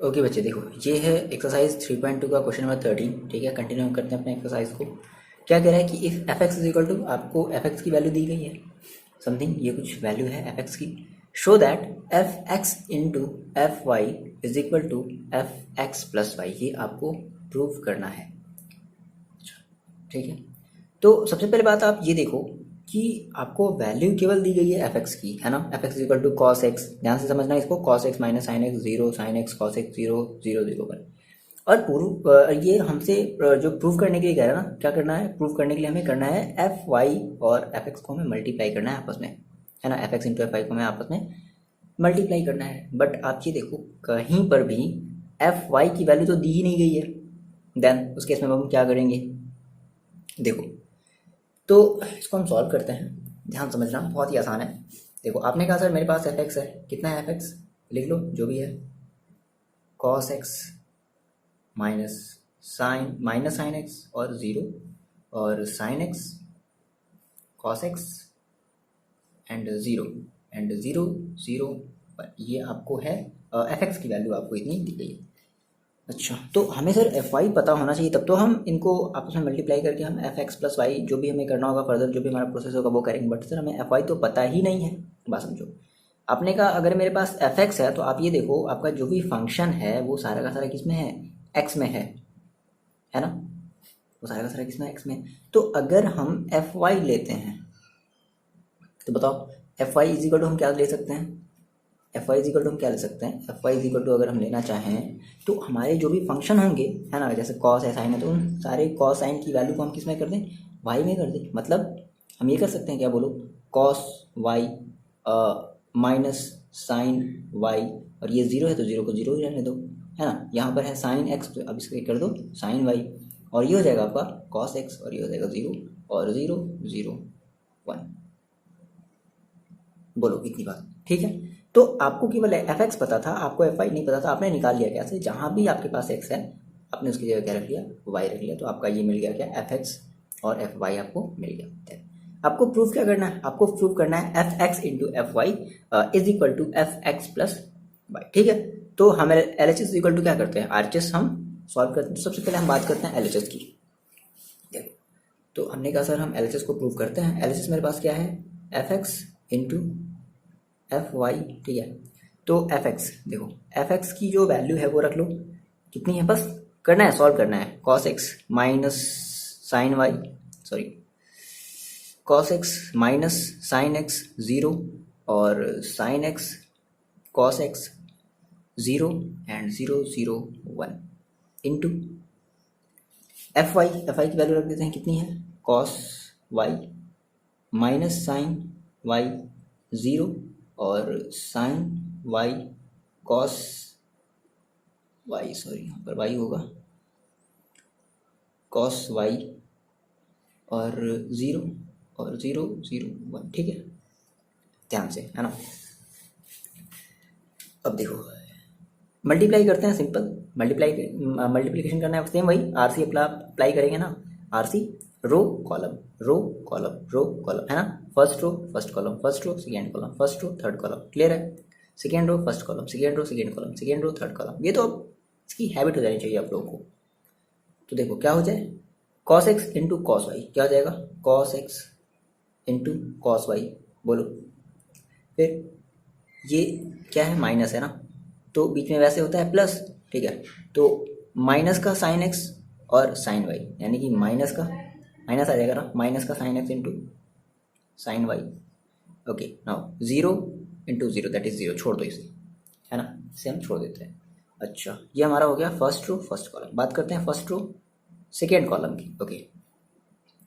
Okay बच्चे देखो, ये है एक्सरसाइज 3.2 का क्वेश्चन नंबर 13। ठीक है, कंटिन्यू करते हैं अपने एक्सरसाइज को। क्या कह रहा है कि if f x is equal to, आपको एफ एक्स की वैल्यू दी गई है समथिंग, ये कुछ वैल्यू है एफ एक्स की। Show that f x into f y is equal to f x plus y, ये आपको प्रूव करना है। ठीक है, तो सबसे पहले बात आप ये देखो कि आपको वैल्यू केवल दी गई है एफ एक्स की, है ना। F x equal to cos x, ध्यान से समझना इसको, cos x minus sine x zero, sine x cos x zero, zero zero one. और ये हमसे जो प्रूव करने के लिए कह रहा है ना, क्या करना है, प्रूव करने के लिए हमें करना है एफ वाई और एफ एक्स को हमें मल्टीप्लाई करना है आपस में, है ना। F x into f y को हमें आपस में मल्टीप्लाई करना है। बट आप ये देखो, कहीं पर भी एफ वाई की वैल्यू तो दी ही नहीं गई है। देन उस केस में हम क्या करेंगे, देखो तो इसको हम सॉल्व करते हैं। ध्यान समझना, बहुत ही आसान है। देखो आपने कहा सर मेरे पास एफ एक्स है, कितना है एफ एक्स, लिख लो जो भी है, cos x minus sine x और ज़ीरो, और sine x cos x and zero zero zero, ये आपको है एफ एक्स की वैल्यू आपको इतनी दी गई है। अच्छा, तो हमें सर एफ वाई पता होना चाहिए, तब तो हम इनको आपस में मल्टीप्लाई करके हम एफ एक्स प्लस वाई जो भी हमें करना होगा फर्दर, जो भी हमारा प्रोसेस होगा वो करेंगे। बट सर हमें एफ वाई तो पता ही नहीं है। बात समझो, आपने कहा अगर मेरे पास एफ एक्स है तो आप ये देखो आपका जो भी फंक्शन है वो सारा का सारा किस में है, एक्स में है ना। वो सारा का सारा किस में, एक्स में। तो अगर हम एफ वाई लेते हैं तो बताओ f y is equal to हम क्या ले सकते हैं, एफ वाई इजिकल टू हम क्या ले सकते हैं, एफ वाई इजिकल टू अगर हम लेना चाहें तो हमारे जो भी फंक्शन होंगे, है ना, जैसे कॉस है साइन है, तो उन सारे कॉस साइन की वैल्यू को हम किस में कर दें, वाई में कर दें। मतलब हम ये कर सकते हैं, क्या बोलो, cos y minus sine y, और ये जीरो है तो जीरो को जीरो ही रहने दो, है ना। यहाँ पर है साइन एक्स, तो अब इसको कर दो साइन वाई, और ये हो जाएगा आपका कॉस एक्स, और ये हो जाएगा जीरो और जीरो जीरो वन। बोलो कितनी बात, ठीक है। तो आपको केवल एफ एक्स पता था, आपको एफ वाई नहीं पता था, आपने निकाल लिया क्या से, जहाँ भी आपके पास एक्स है आपने उसकी जगह क्या रख लिया, वाई रख लिया, तो आपका ये मिल गया क्या, एफ एक्स और एफ वाई आपको मिल गया। आपको प्रूफ क्या करना है, आपको प्रूफ करना है f x into f y is equal to f x plus y. ठीक है, तो हम L H S equal to क्या करते हैं, आर एच एस हम सॉल्व करते हैं। सबसे पहले हम बात करते हैं एल एच एस की। देखो, तो हमने कहा सर हम एल एच एस को प्रूव करते हैं। एल एच एस मेरे पास क्या है, f x into f y. ठीक है, तो एफ एक्स देखो, एफ एक्स की जो वैल्यू है वो रख लो, कितनी है, बस करना है, सॉल्व करना है। Cos x minus sine y, sorry cos x minus sine x zero, और sine x cos x zero and zero zero one, into f y की वैल्यू रख देते हैं, कितनी है, cos y minus sine y zero, और sine y cos y, sorry यहाँ पर वाई होगा, कॉस वाई और ज़ीरो और ज़ीरो ज़ीरो वन। ठीक है, ध्यान से, है ना। अब देखो मल्टीप्लाई करते हैं, सिंपल मल्टीप्लिकेशन करना है, सेम वही आर सी अप्लाई करेंगे ना, R C row column row column row column, है ना। First row first column, first row second column, first row third column, clear है। Second row first column, second row second column, second row third column, ये तो इसकी habit हो जानी चाहिए आप लोगों को। तो देखो क्या हो जाए, cos x into cos y, क्या हो जाएगा, cos x into cos y, बोलो। फिर ये क्या है, माइनस है ना, तो बीच में वैसे होता है प्लस, ठीक है, तो माइनस का साइन एक्स और साइन वाई, यानी कि माइनस का माइनस आ जाएगा ना, माइनस का sine x into sine y. Okay, now zero into zero that is zero, छोड़ दो इसे, है ना, इसे हम छोड़ देते हैं। अच्छा, ये हमारा हो गया फर्स्ट रो फर्स्ट कॉलम। बात करते हैं फर्स्ट रो सेकेंड कॉलम की। ओके,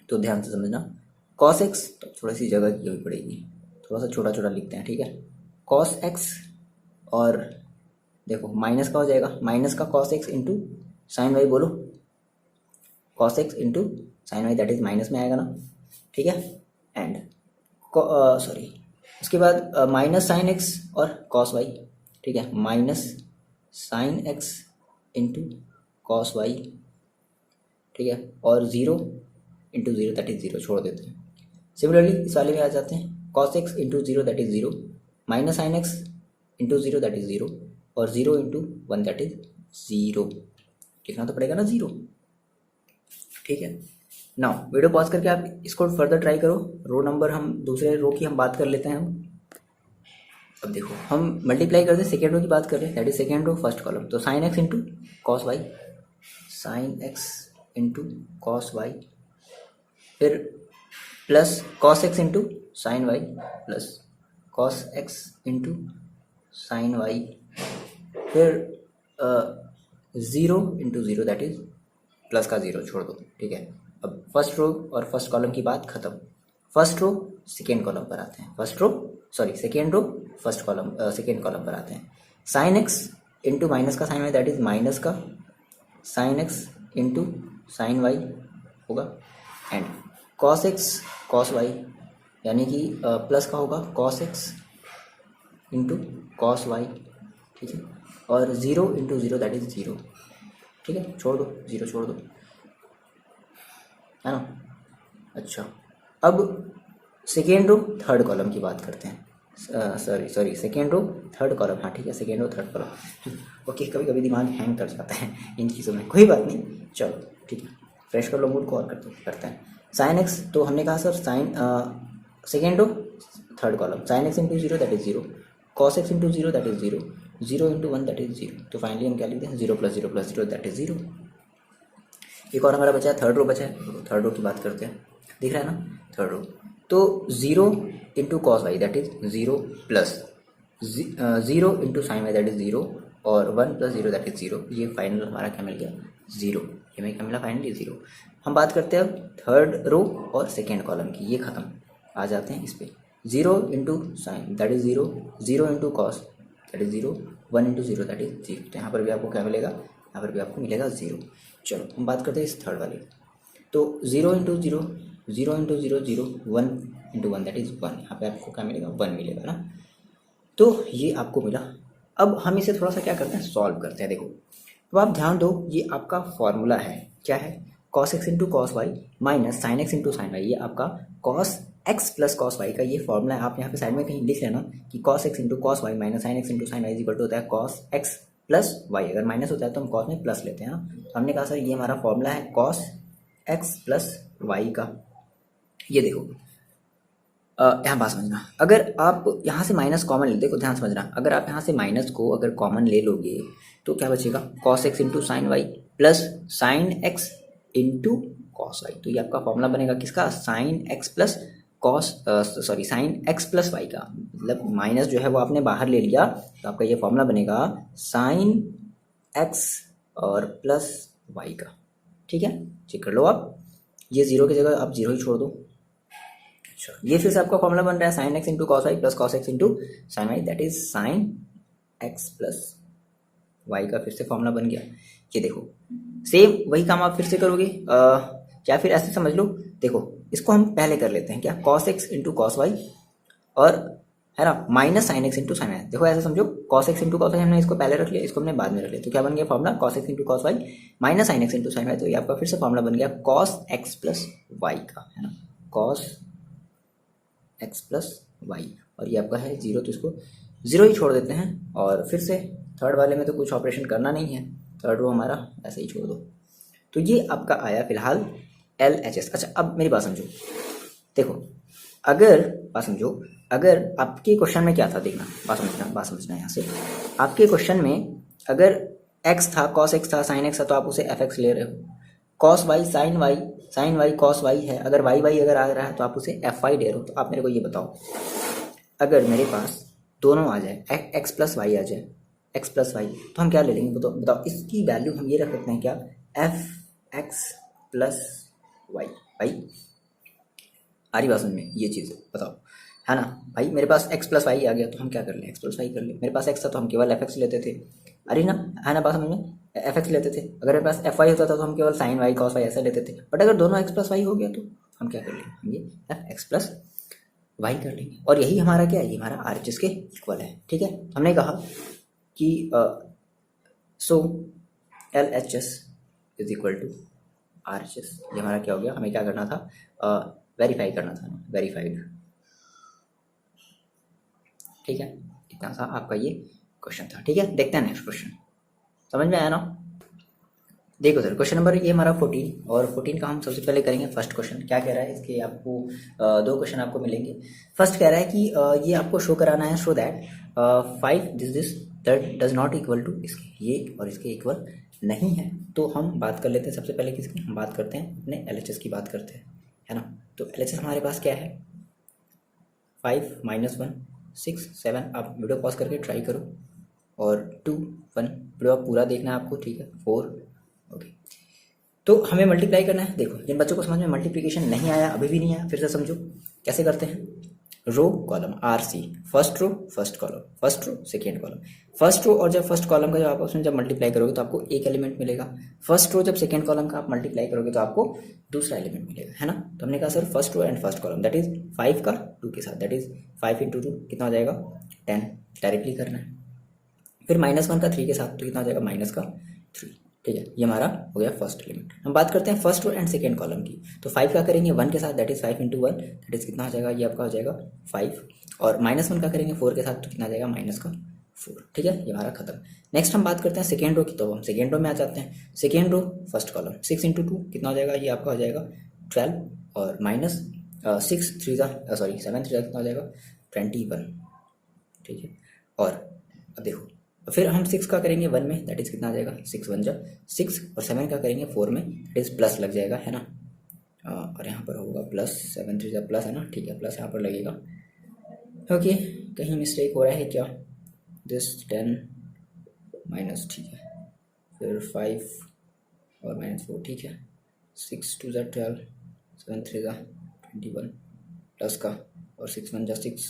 तो ध्यान से समझना, कॉस एक्स, तो थोड़ी सी जगह की जरूरत पड़ेगी, थोड़ा सा छोटा छोटा लिखते हैं, ठीक है। कॉस एक्स, और देखो माइनस का हो जाएगा, माइनस का cos x into sine y, बोलो cos x into sine y that is minus में आएगा ना, ठीक है। एंड सॉरी, उसके बाद माइनस साइन एक्स और कॉस वाई, ठीक है, minus sine x into cos y, ठीक है, और zero into zero that is zero, छोड़ देते हैं। सिमिलरली इस वाले में आ जाते हैं, cos x into zero that is zero, minus sine x into zero that is zero, और 0 इंटू 1 दैट इज 0, लिखना तो पड़ेगा ना 0, ठीक है। नाउ वीडियो पॉज करके आप इसको फर्दर ट्राई करो। रो नंबर हम दूसरे रो की हम बात कर लेते हैं। अब देखो हम मल्टीप्लाई करते हैं, सेकेंड रो की बात कर रहे हैं, that is second row first column, तो sine x into cos y, sine x into cos y, फिर plus cos x into sine y, plus cos x into sine y, फिर 0 इंटू 0 दैट इज प्लस का 0 छोड़ दो, ठीक है। अब first row और फर्स्ट कॉलम की बात खत्म, फर्स्ट रो सेकेंड कॉलम पर आते हैं, second row first column second column पर आते हैं। साइन एक्स इंटू माइनस का sine y that is minus का sine x into sine y होगा, and cos x cos y यानी कि प्लस का होगा cos x into cos y, ठीक है, और 0 इंटू 0 दैट इज 0, ठीक है, छोड़ दो 0 छोड़ दो, है ना। अच्छा अब सेकेंड रो थर्ड कॉलम की बात करते हैं, sorry second row third column, हाँ ठीक है, second row third column, okay. कभी कभी दिमाग हैंग कर जाता है इन चीज़ों में, कोई बात नहीं, चलो ठीक है, फ्रेश कर लो मूड को और करते हैं। साइन एक्स, तो हमने कहा sir sine second row third column, sine x into 0 that is 0, cos x into 0 that is 0, 0 into 1 that is 0, तो फाइनली हम क्या लिखते हैं 0 प्लस 0 प्लस 0 दैट इज 0। एक और हमारा बचा है, थर्ड रो बचा है, थर्ड रो की बात करते हैं, दिख रहा है ना थर्ड रो, तो 0 into cos y that is 0 plus 0 into sine y that is 0 और 1 प्लस 0 दैट इज 0, ये फाइनल हमारा क्या मिल गया 0, ये हमें क्या मिला फाइनली 0। हम बात करते हैं अब थर्ड रो और सेकेंड कॉलम की, ये खत्म, आ जाते हैं इस पर, 0 into sign that is 0, 0 into cos that is 0, 1 into 0 that is 0, तो यहाँ पर भी आपको क्या मिलेगा, यहाँ पर भी आपको मिलेगा 0। चलो हम बात करते हैं इस थर्ड वाले, तो 0 into 0, 0 into 0 0, 1 into 1 that is 1, यहाँ पे आपको क्या मिलेगा 1 मिलेगा ना, तो ये आपको मिला। अब हम इसे थोड़ा सा क्या करते हैं सॉल्व करते हैं, देखो अब आप ध्यान दो, ये आपका फॉर्मूला है, क्या है, cos x into cos y minus sine x into sine y, ये आपका cos x plus cos y का ये फॉर्मूला है। आप यहाँ पे साइड में कहीं लिख लेना कि cos x into cos y minus sine x into sine y is equal to होता है कॉस एक्स प्लस वाई, अगर माइनस होता है तो हम कॉस में प्लस लेते हैं ना, तो हमने कहा सर ये हमारा फॉर्मूला है कॉस एक्स प्लस वाई का। ये देखो यहाँ बात समझना, अगर आप यहाँ से माइनस कॉमन ले, देखो ध्यान समझना, अगर आप यहाँ से माइनस को अगर कॉमन ले लोगे तो क्या बचेगा, cos x into sine y plus sine x into cos y, तो ये आपका फॉर्मूला बनेगा किसका, sine x plus cos sine x plus y का, मतलब माइनस जो है वो आपने बाहर ले लिया, तो आपका ये फॉर्मूला बनेगा साइन एक्स और प्लस वाई का, ठीक है, चेक कर लो आप, ये 0 की जगह आप 0 ही छोड़ दो। अच्छा ये फिर से आपका फॉर्मूला बन रहा है sine x into cos y plus cos x into sine y that is sine x plus y का फिर से फॉर्मूला बन गया। ये देखो सेम वही काम आप फिर से करोगे, या फिर ऐसे समझ लो, देखो इसको हम पहले कर लेते हैं क्या, cos x into cos y और है ना minus sine x into sine y, देखो ऐसे समझो cos x into cos y हमने इसको पहले रख लिया, इसको हमने बाद में रख लिया, तो क्या बन गया formula cos x into cos y minus sine x into sine y, तो ये आपका फिर से फॉर्मूला बन गया कॉस एक्स प्लस वाई का, है ना, कॉस एक्स प्लस वाई, और ये आपका है 0, तो इसको 0 ही छोड़ देते हैं, और फिर से थर्ड वाले में तो कुछ ऑपरेशन करना नहीं है, थर्ड रो हमारा ऐसे ही छोड़ दो, तो ये आपका आया फिलहाल LHS। अच्छा अब मेरी बात समझो, देखो अगर बात समझो, अगर आपके क्वेश्चन में क्या था, देखना बात समझना यहाँ से, आपके क्वेश्चन में अगर x था cos x था sin x था तो आप उसे fx ले रहे हो, cos y sin y cos y है, अगर y अगर आ रहा है तो आप उसे fy ले रहे हो। तो आप मेरे को ये बताओ, अगर मेरे पास दोनों आ जाए x प्लस वाई आ जाए, x प्लस वाई, तो हम क्या ले लेंगे बताओ, इसकी वैल्यू हम ये रख सकते हैं क्या, fx प्लस वाई, भाई आ रही बात समझ में ये चीज़ बताओ, है ना भाई, मेरे पास x प्लस वाई आ गया तो हम क्या कर लें, x प्लस वाई कर लें, मेरे पास x था तो हम केवल fx लेते थे, अरे ना, है ना बात समझ में, fx लेते थे, अगर मेरे पास fy होता था तो हम केवल साइन वाई कॉस वाई ऐसा लेते थे, बट अगर दोनों x प्लस वाई हो गया तो हम क्या कर लेंगे, हम ये fx प्लस वाई कर लेंगे, और यही हमारा क्या है, ये हमारा RHS के इक्वल है, ठीक है। हमने कहा कि so LHS is equal to RHS, ये हमारा क्या हो गया, हमें क्या करना था, वेरीफाई करना था ना, वेरीफाइड, ठीक है, इतना सा आपका ये क्वेश्चन था। ठीक है, देखते हैं नेक्स्ट क्वेश्चन। समझ में आया ना? देखो सर, क्वेश्चन नंबर ये हमारा 14, और 14 का हम सबसे पहले करेंगे फर्स्ट क्वेश्चन। क्या कह रहा है, इसके आपको दो क्वेश्चन आपको मिलेंगे। फर्स्ट कह रहा है कि ये आपको शो कराना है, show that 5 this that does not equal to, इसके ये और इसके इक्वल नहीं है। तो हम बात कर लेते हैं सबसे पहले किसकी, हम बात करते हैं अपने LHS की बात करते हैं, है ना। तो LHS हमारे पास क्या है, 5 -1 6 7। आप वीडियो पॉज करके ट्राई करो, और 2 1 वीडियो आप पूरा देखना है आपको, ठीक है। 4 ओके। तो हमें मल्टीप्लाई करना है। देखो, जिन बच्चों को समझ में मल्टीप्लिकेशन नहीं आया, अभी भी नहीं आया, फिर से समझो कैसे करते हैं। Row column RC, first row first column, first row second column. First row और जब फर्स्ट कॉलम का जब आपस में जब मल्टीप्लाई करोगे तो आपको एक एलिमेंट मिलेगा। फर्स्ट रो जब सेकेंड कॉलम का आप मल्टीप्लाई करोगे तो आपको दूसरा एलिमेंट मिलेगा, है ना। तो हमने कहा sir first row and first column, that is 5 का 2 के साथ, दैट इज 5 × 2 कितना हो जाएगा 10, डायरेक्टली करना है। फिर -1 का 3 के साथ, तो कितना हो जाएगा -3। ठीक है, ये हमारा हो गया फर्स्ट एलिमेंट। हम बात करते हैं first row and second column की। तो 5 का करेंगे 1 के साथ, दैट इज 5 × 1, दैट इज कितना हो जाएगा, ये आपका हो जाएगा 5। और -1 का करेंगे 4 के साथ, तो कितना आ जाएगा -4। ठीक है, ये हमारा खत्म। नेक्स्ट हम बात करते हैं सेकेंड रो की। तो हम सेकेंड रो में आ जाते हैं। सेकेंड रो फर्स्ट कॉलम, 6 × 2 कितना हो जाएगा, ये आपका हो जाएगा 12, और -6 3 सॉरी 7 3 कितना हो जाएगा 21। ठीक है, और अब देखो, फिर हम 6 का करेंगे 1 में, दैट इज कितना आ जाएगा 6 1 6, और 7 का करेंगे 4 में, दैट इज प्लस लग जाएगा, है ना। और यहाँ पर होगा प्लस, 7 3 प्लस, है ना। ठीक है, प्लस यहाँ पर लगेगा। ओके, कहीं मिस्टेक हो रहा है क्या, दिस 10 माइनस, ठीक है, फिर 5 और -4, ठीक है। 6 2 12, 7 3 21 प्लस का, और 6 1 6,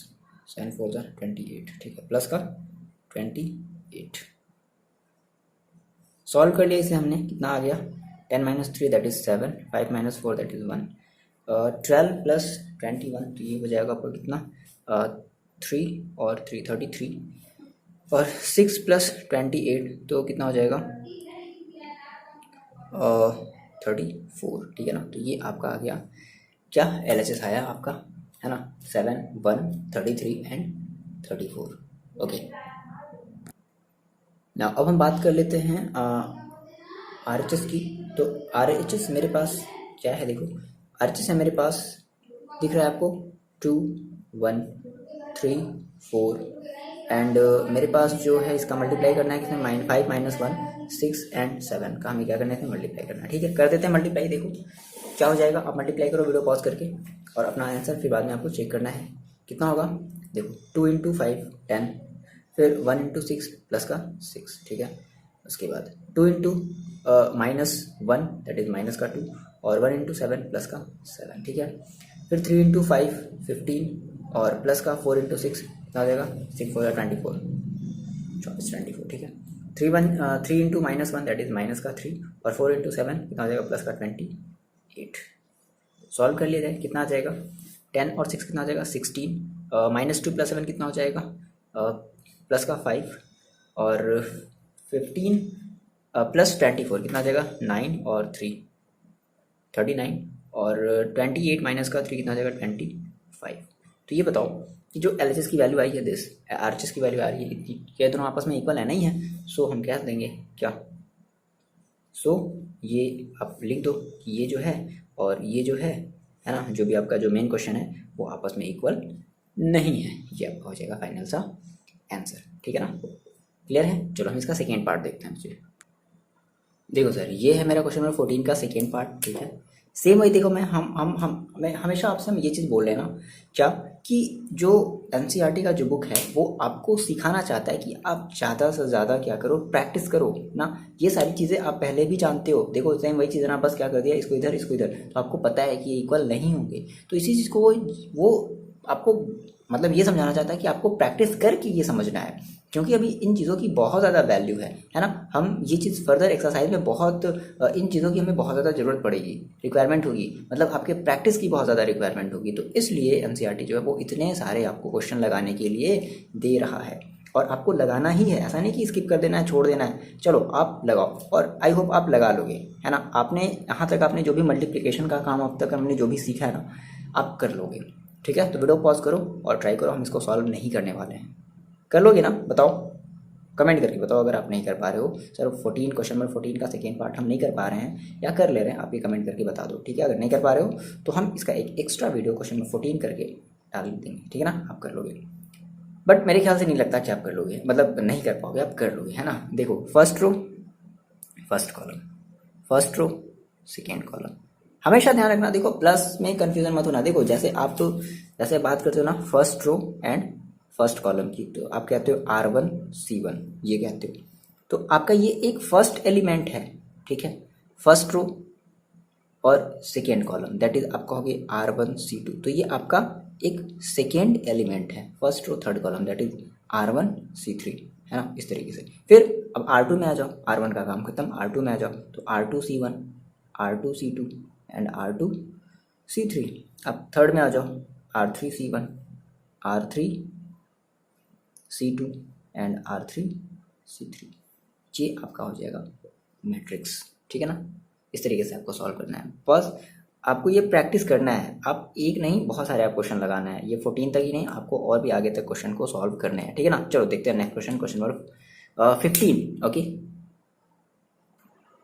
7 4 28, ठीक है, प्लस का 28। सॉल्व कर लिया इसे हमने, कितना आ गया 10 - 3 दैट इज 7, 5 - 4 दैट इज 1, 12 + 21, तो ये हो जाएगा आपको कितना 3 और 3 33, और 6 + 28 तो कितना हो जाएगा 34। ठीक है ना। तो ये आपका आ गया क्या, LHS आया आपका, है ना, 7 1 33 एंड 34। ओके, ना अब हम बात कर लेते हैं RHS की। तो RHS मेरे पास क्या है, देखो RHS है मेरे पास, दिख रहा है आपको 2 1 3 4, एंड मेरे पास जो है इसका मल्टीप्लाई करना है किसमें, -5 -1 6 एंड 7 का हमें क्या करना है, मल्टीप्लाई करना है। ठीक है, कर देते हैं मल्टीप्लाई। देखो क्या हो जाएगा, आप मल्टीप्लाई करो वीडियो पॉज करके, और अपना आंसर फिर बाद में आपको चेक करना है कितना होगा। देखो 2 × 5 10, फिर 1 × 6 प्लस का 6, ठीक है। उसके बाद 2 × -1 दैट इज माइनस का 2, और 1 × 7 प्लस का 7, ठीक है। फिर 3 × 5 15, और प्लस का 4 × 6 कितना हो जाएगा 6 4 24, 24 ठीक है। 3 × -1 दैट इज माइनस का 3, और 4 × 7 कितना हो जाएगा प्लस का 28। सॉल्व कर लिया जाए, कितना आ जाएगा 10 और 6 कितना हो जाएगा 16, -2 + 7 कितना हो जाएगा प्लस का 5, और 15 + 24 कितना आ जाएगा 9 और 3 39, और 28 माइनस का 3 कितना आ जाएगा 25। तो ये बताओ कि जो LHS की वैल्यू आई है, दिस RHS की वैल्यू आ रही है कितनी, क्या दोनों आपस में इक्वल है, नहीं है। सो हम क्या देंगे, क्या सो ये आप लिख दो कि ये जो है और ये जो है ना, जो भी आपका जो मेन क्वेश्चन है वो आपस में इक्वल नहीं है। ये आपका हो जाएगा फाइनल सा आंसर। ठीक है ना, क्लियर है। चलो हम इसका सेकेंड पार्ट देखते हैं। चलिए देखो सर, ये है मेरा क्वेश्चन नंबर 14 का सेकेंड पार्ट। ठीक है, सेम वही देखो, मैं हमेशा आपसे हम ये चीज़ बोल रहे हैं ना, क्या कि जो NCERT का जो बुक है वो आपको सिखाना चाहता है कि आप ज़्यादा से ज़्यादा क्या करो, प्रैक्टिस करो ना। ये सारी चीज़ें आप पहले भी जानते हो। देखो सेम वही चीज़ ना, बस क्या कर दिया, इसको इधर इसको इधर, तो आपको पता है कि ये इक्वल नहीं होंगे। तो इसी चीज़ को वो आपको मतलब ये समझाना चाहता है कि आपको प्रैक्टिस करके ये समझना है, क्योंकि अभी इन चीज़ों की बहुत ज़्यादा वैल्यू है ना। हम ये चीज़ फर्दर एक्सरसाइज में बहुत इन चीज़ों की हमें बहुत ज़्यादा ज़रूरत पड़ेगी, रिक्वायरमेंट होगी, मतलब आपके प्रैक्टिस की बहुत ज़्यादा रिक्वायरमेंट होगी। तो इसलिए NCERT जो है वो इतने सारे आपको क्वेश्चन लगाने के लिए दे रहा है, और आपको लगाना ही है। ऐसा नहीं कि स्किप कर देना है, छोड़ देना है। चलो आप लगाओ, और आई होप आप लगा लोगे, है ना। आपने यहाँ तक आपने जो भी मल्टीप्लिकेशन का काम अब तक हमने जो भी सीखा है ना, आप कर लोगे। ठीक है, तो वीडियो पॉज करो और ट्राई करो। हम इसको सॉल्व नहीं करने वाले हैं, कर लोगे ना, बताओ। कमेंट करके बताओ अगर आप नहीं कर पा रहे हो। सर 14 क्वेश्चन नंबर 14 का सेकेंड पार्ट हम नहीं कर पा रहे हैं या कर ले रहे हैं, आप ये कमेंट करके बता दो, ठीक है। अगर नहीं कर पा रहे हो तो हम इसका एक एक्स्ट्रा वीडियो क्वेश्चन नंबर 14 करके डाल देंगे, ठीक है ना, आप कर लोगे। बट मेरे ख्याल से नहीं लगता कि आप कर लोगे, मतलब नहीं कर पाओगे, आप कर लोगे, है ना। देखो first row first column, first row second column, हमेशा ध्यान रखना। देखो प्लस में कंफ्यूजन मत होना। देखो जैसे आप तो जैसे बात करते हो ना first row and first column की, तो आप कहते हो R1 C1, ये कहते हो, तो आपका ये एक फर्स्ट एलिमेंट है, ठीक है, फर्स्ट रो और सेकेंड कॉलम, दैट इज आप कहोगे R1 C2, तो ये आपका एक सेकेंड एलिमेंट है, first row third column, that is R1 C3, है ना, इस तरीके से। फिर अब R2 में आ जाओ, R1 का काम खत्म, R2 में आ जाओ तो R2 C1, R2 C2 and R2 C3। अब थर्ड में आ जाओ, R3 C1, R3 C2 and R3 C3, ये आपका हो जाएगा मैट्रिक्स, ठीक है ना। इस तरीके से आपको सॉल्व करना है, बस आपको ये प्रैक्टिस करना है। आप एक नहीं बहुत सारे आप क्वेश्चन लगाना है, ये 14 तक ही नहीं, आपको और भी आगे तक क्वेश्चन को सॉल्व करने हैं, ठीक है ना। चलो देखते हैं next question, question number 15।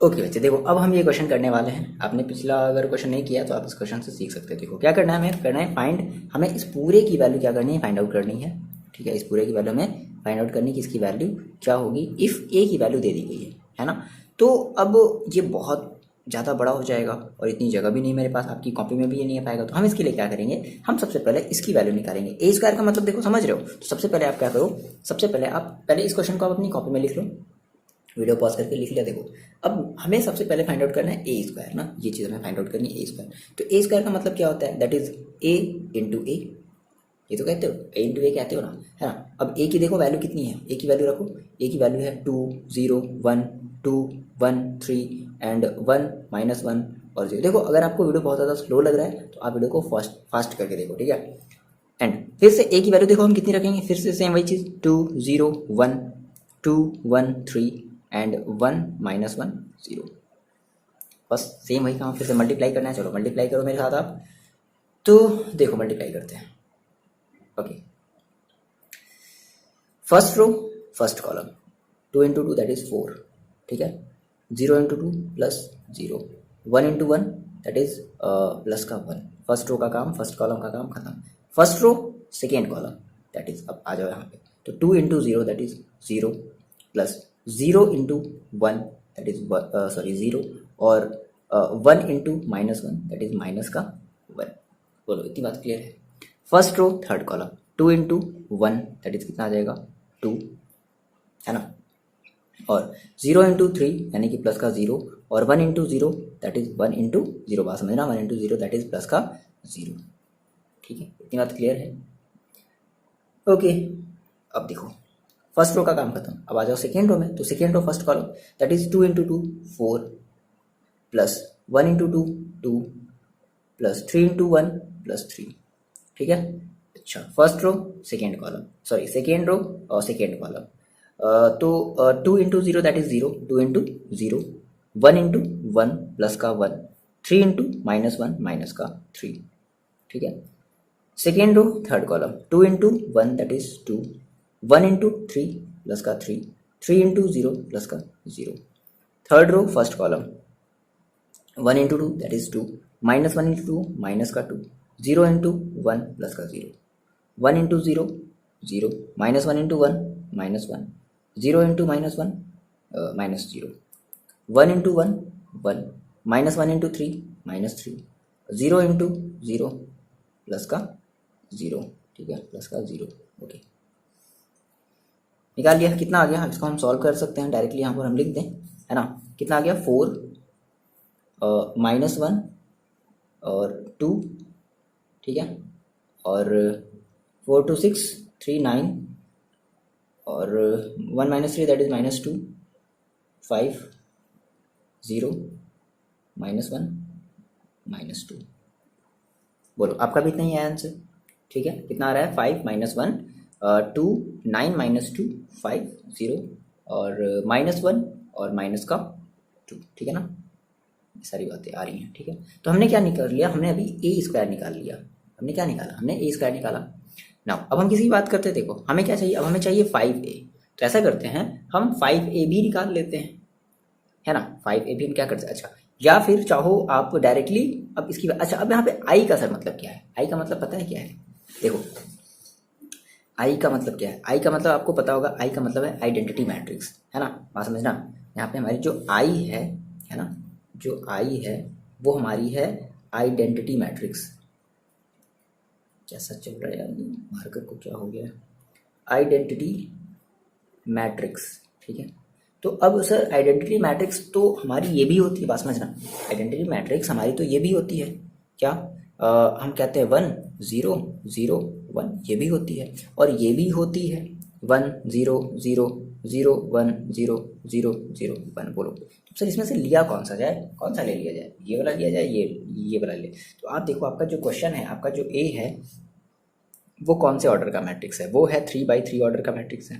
Okay बच्चे देखो, अब हम ये क्वेश्चन करने वाले हैं। आपने पिछला अगर क्वेश्चन नहीं किया तो आप इस क्वेश्चन से सीख सकते हैं। देखो क्या करना है, हमें करना है फाइंड, हमें इस पूरे की वैल्यू क्या करनी है, फाइंड आउट करनी है, ठीक है। इस पूरे की वैल्यू हमें फाइंड आउट करनी है कि इसकी वैल्यू क्या होगी इफ़ ए की वैल्यू दे दी गई है ना। तो अब ये बहुत ज़्यादा बड़ा हो जाएगा और इतनी जगह भी नहीं मेरे पास, आपकी कॉपी में भी ये नहीं आ पाएगा। तो हम इसके लिए क्या करेंगे, हम सबसे पहले इसकी वैल्यू निकालेंगे। ए स्क्वायर का मतलब देखो समझ रहे हो, तो सबसे पहले आप क्या करो, सबसे पहले आप पहले इस क्वेश्चन को आप अपनी कॉपी में लिख लो, वीडियो पॉज करके लिख लिया। देखो अब हमें सबसे पहले फाइंड आउट करना है ए स्क्वायर ना, ये चीज़ हमें फाइंड आउट करनी है ए स्क्वायर। तो ए स्क्वायर का मतलब क्या होता है, दैट इज ए इंटू ए, ये तो कहते हो ए इंटू ए कहते हो ना, है ना। अब ए की देखो वैल्यू कितनी है, ए की वैल्यू रखो, ए की वैल्यू है 2 0 1 2 1 3 एंड 1 -1 और 0। देखो अगर आपको वीडियो बहुत ज़्यादा स्लो लग रहा है तो आप वीडियो को फास्ट करके देखो, ठीक है। एंड फिर से ए की वैल्यू देखो हम कितनी रखेंगे, फिर से सेम वही चीज़ 2 0 1 2 1 3 एंड 1 -1 0, बस सेम वही काम, फिर से मल्टीप्लाई करना है। चलो मल्टीप्लाई करो मेरे साथ आप, तो देखो मल्टीप्लाई करते हैं। Okay first row first column, 2 into 2 that is 4, ठीक है, 0 into 2 plus 0, 1 into 1 that is plus का 1। फर्स्ट रो का काम, फर्स्ट कॉलम का काम खत्म। First row second column that is, अब आ जाओ यहाँ पे, तो 2 into 0 that is 0 plus 0 into 1 that is 0 और 1 इंटू -1 दैट इज माइनस का 1। बोलो इतनी बात क्लियर है। First row third column, 2 into 1 that is कितना आ जाएगा 2, है ना, और 0 इंटू 3 यानी कि प्लस का 0 और 1 इंटू 0 दैट इज 1 इंटू 0, बात समझना, 1 इंटू 0 दैट इज प्लस का 0, ठीक है, इतनी बात क्लियर है। ओके अब देखो फर्स्ट रो का काम खत्म, अब आ जाओ सेकेंड रो में, तो second row first column that is 2 into 2 4 plus 1 into 2 2 plus 3 into 1 plus 3, ठीक है। अच्छा first row second column, sorry second row और सेकेंड कॉलम, तो 2 into 0 that is 0, 2 into 0, 1 into 1 plus का 1, 3 इंटू -1 माइनस का 3, ठीक है। Second row third column, 2 into 1 that is 2, 1 into 3 plus का 3, 3 इंटू 0 प्लस का 0। Third row first column, 1 into 2 that is 2, -1 into 2 minus का 2, 0 into 1 plus का 0, 1 into 0 0, -1 into 1 -1, 0 into -1 -0, 1 into 1 1, -1 into 3 -3, 0 into 0 plus का 0, ठीक है, प्लस का 0। ओके निकाल लिया, कितना आ गया, इसको हम सॉल्व कर सकते हैं डायरेक्टली, यहाँ पर हम लिख दें, है ना। कितना आ गया 4 -1 और 2, ठीक है, और 4 2 6 3 9 और 1 -3 दैट इज -2 5 0 -1 -2। बोलो आपका भी इतना ही है आंसर, ठीक है। कितना आ रहा है 5 -1 2 9 -2 5 0 और -1 और माइनस का 2, ठीक है ना, ये सारी बातें आ रही हैं, ठीक है। तो हमने क्या निकाल लिया, हमने अभी ए स्क्वायर निकाल लिया, हमने क्या निकाला, हमने ए स्क्वायर निकाला। नाउ अब हम किसी की बात करते हैं, देखो हमें क्या चाहिए, अब हमें चाहिए 5a, तो ऐसा करते हैं, हम 5a भी निकाल लेते हैं, है ना। 5a भी हम क्या करते हैं, अच्छा, या फिर चाहो आप डायरेक्टली, अब इसकी, अच्छा अब यहाँ पे आई का सर मतलब क्या है, आई का मतलब पता है क्या है, देखो आई का मतलब क्या है, आई का मतलब आपको पता होगा, आई का मतलब है आइडेंटिटी मैट्रिक्स, है ना। बात समझना, यहाँ पे हमारी जो आई है ना, जो आई है वो हमारी है आइडेंटिटी मैट्रिक्स। कैसा चल रहा है यार, मार्कर को क्या हो गया, आइडेंटिटी मैट्रिक्स, ठीक है। तो अब सर आइडेंटिटी मैट्रिक्स तो हमारी ये भी होती है, बात समझना, आइडेंटिटी मैट्रिक्स हमारी तो ये भी होती है, क्या हम कहते हैं 1 0 0 1, ये भी होती है, और ये भी होती है 1 0 0 0 1 0 0 0 1। बोलो तो सर इसमें से लिया कौन सा जाए, कौन सा ले लिया जाए, ये वाला लिया जाए, ये वाला ले। तो आप देखो आपका जो क्वेश्चन है, आपका जो ए है वो कौन से ऑर्डर का मैट्रिक्स है, वो है 3x3 ऑर्डर का मैट्रिक्स